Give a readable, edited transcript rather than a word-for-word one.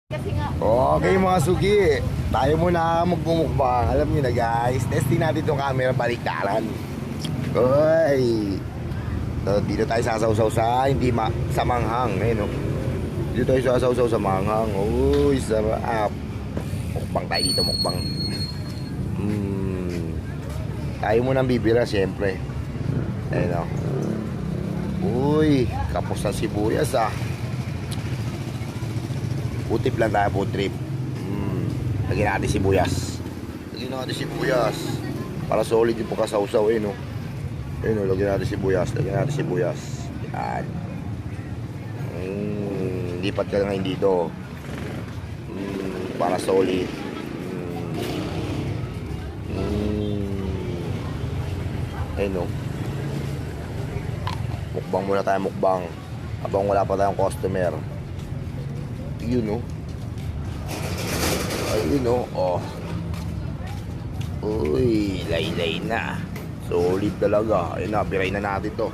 Kasi nga, Okay mga suki, tayo muna magmumukbang. Alam niyo na guys, testing natin itong camera baliktaran. Uy, dito tayo sasawsaw sa hindi sa manghang. Ayun, no? Dito tayo sasawsaw sa manghang. Uy, sarap. Mukbang tayo dito, mukbang. Tayo muna ang bibira siyempre. Ayun, no? Uy, kapos ng sibuyas ah. Putip lang tayo, putrip. Lagyan natin sibuyas. Lagyan natin sibuyas. Para solid yung pagkasawsaw eh, no? Ayun, no? Lagyan natin sibuyas. Lagyan natin sibuyas. Yan. Lipat ka ngayon dito. Para solid. Ayun, no? Mukbang muna tayo, mukbang. Habang wala pa tayong customer. Yun, no? Ayun, no? Oh. Uy, laylay na. Solid talaga. Ayun na, biray na natin to.